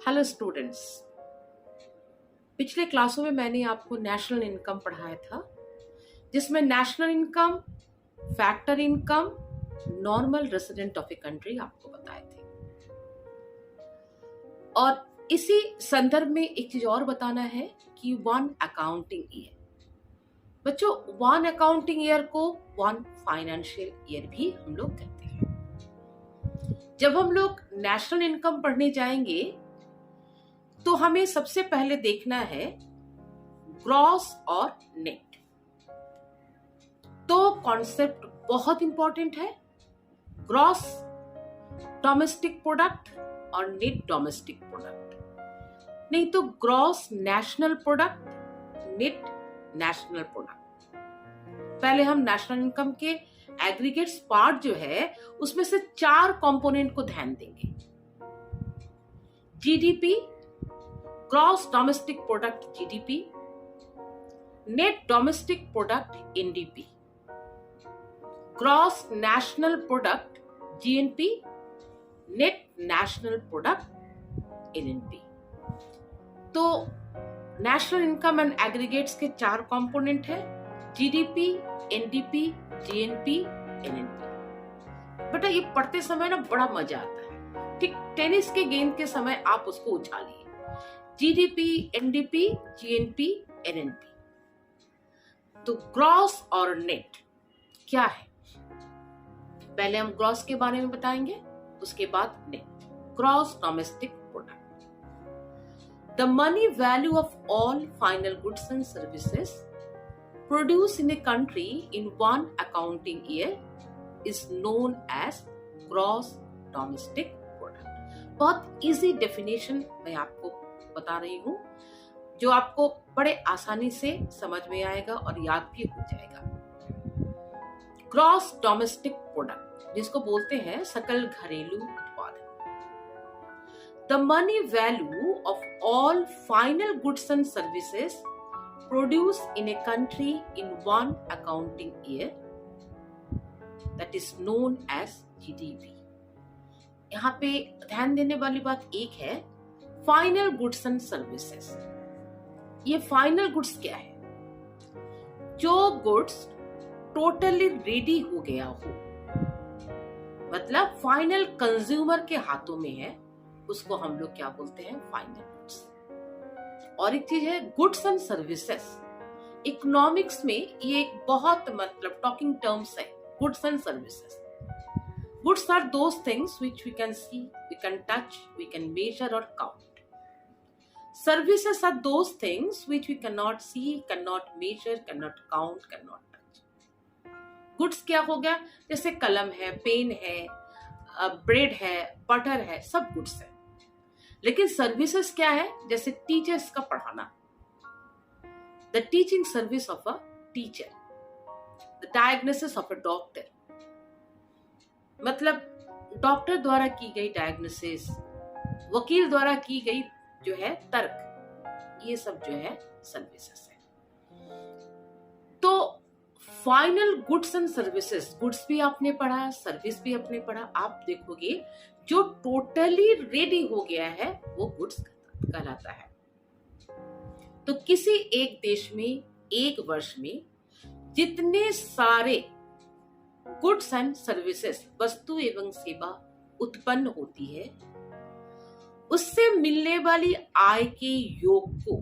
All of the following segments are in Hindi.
Hello students. पिछले क्लासों में मैंने आपको नेशनल इनकम पढ़ाया था, जिसमें national income, factor income, normal resident of a country आपको बताए थे। और इसी संदर्भ में एक चीज और बताना है कि वन अकाउंटिंग ईयर, बच्चों वन अकाउंटिंग ईयर को वन फाइनेंशियल ईयर भी हम लोग कहते हैं। जब हम लोग नेशनल इनकम पढ़ने जाएंगे तो हमें सबसे पहले देखना है ग्रॉस और नेट। तो कॉन्सेप्ट बहुत इंपॉर्टेंट है, ग्रॉस डोमेस्टिक प्रोडक्ट और नेट डोमेस्टिक प्रोडक्ट। नहीं तो gross national product, net national product. पहले हम नेशनल इनकम के एग्रीगेट्स पार्ट जो है उसमें से 4 कंपोनेंट को ध्यान देंगे। GDP, gross domestic product GDP, net domestic product NDP, gross national product GNP, net national product NNP. तो नेशनल इनकम एंड एग्रीगेट्स के 4 कंपोनेंट है, जीडीपी, एनडीपी, जीएनपी, एनएनपी। बेटा ये पढ़ते समय ना बड़ा मजा आता है, ठीक टेनिस के गेंद के समय आप उसको उछालिए, जीडीपी, एनडीपी, जीएनपी, एनएनपी। तो ग्रॉस और नेट क्या है? पहले हम ग्रॉस के बारे में बताएंगे, उसके बाद net. Gross domestic product, the money value of all final goods and services produce in a country in one accounting year is known as gross domestic product. बहुत इजी डेफिनेशन मैं आपको बता रही हूं, जो आपको बड़े आसानी से समझ में आएगा और याद भी हो जाएगा। ग्रॉस डोमेस्टिक प्रोडक्ट जिसको बोलते हैं सकल घरेलू उत्पाद, the money value of all final goods and services produce in a country in one accounting year that is known as GDP. यहाँ पे ध्यान देने वाली बात एक है, फाइनल गुड्स एंड सर्विसेज। ये फाइनल गुड्स क्या है? जो गुड्स टोटली रेडी हो गया हो, मतलब फाइनल कंज्यूमर के हाथों में है, उसको हम लोग क्या बोलते हैं? Final goods. और एक चीज है गुड्स एंड सर्विसेज। इकोनॉमिक्स में ये एक बहुत मतलब टॉकिंग टर्म्स है, goods and services. Goods are those things which we can see, we can touch, we can measure or count. Services are those things which we cannot see, cannot measure, cannot count, cannot touch. Goods क्या हो गया? जैसे कलम है, पेन है, ब्रेड है, बटर है, सब गुड्स है। लेकिन सर्विसेज क्या है? जैसे टीचर्स का पढ़ाना, the teaching service of a teacher, the diagnosis of a doctor, मतलब डॉक्टर द्वारा की गई डायग्नोसिस, वकील द्वारा की गई जो है तर्क, ये सब जो है सर्विसेज है। तो final goods and services, goods भी आपने पढ़ा, सर्विस भी आपने पढ़ा। आप देखोगे जो टोटली रेडी हो गया है वो गुड्स कहलाता है। तो किसी एक देश में एक वर्ष में जितने सारे गुड्स एंड सर्विसेज, वस्तु एवं सेवा उत्पन्न होती है, उससे मिलने वाली आय के योग को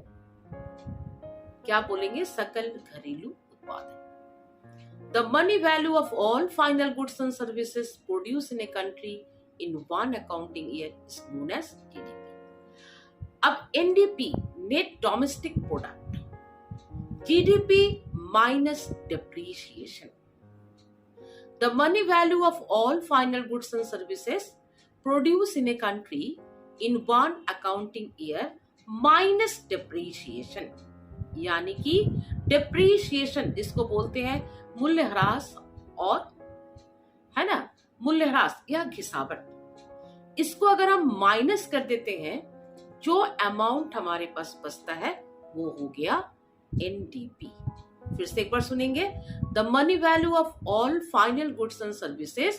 क्या बोलेंगे? सकल घरेलू उत्पाद। The money value of all final goods and services produce in a country in one accounting year is known as GDP. अब NDP, net domestic product, GDP minus depreciation, the money value of all final goods and services produced in a country in one accounting year minus depreciation। यानी कि depreciation जिसको बोलते हैं मूल्यह्रास, और है ना मूल्यह्रास या घिसावट, इसको अगर हम माइनस कर देते हैं, जो अमाउंट हमारे पास बचता है वो हो गया एनडीपी। फिर से एक बार सुनेंगे, the money value of all final goods and services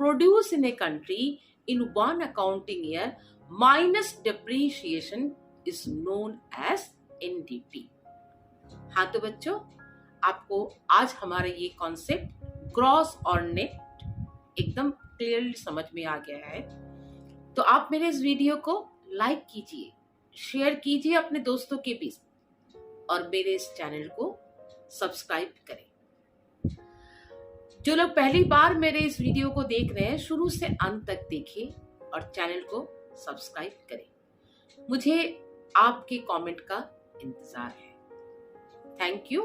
produce in a country in one accounting year minus depreciation is known as NDP। हाँ तो बच्चों, आपको आज हमारा ये कॉन्सेप्ट ग्रॉस और नेट एकदम क्लियरली समझ में आ गया है। तो आप मेरे इस वीडियो को लाइक कीजिए, शेयर कीजिए अपने दोस्तों के बीच और मेरे इस चैनल को सब्सक्राइब करें। जो लोग पहली बार मेरे इस वीडियो को देख रहे हैं, शुरू से अंत तक देखें और चैनल को सब्सक्राइब करें। मुझे आपके कमेंट का इंतजार है। Thank you.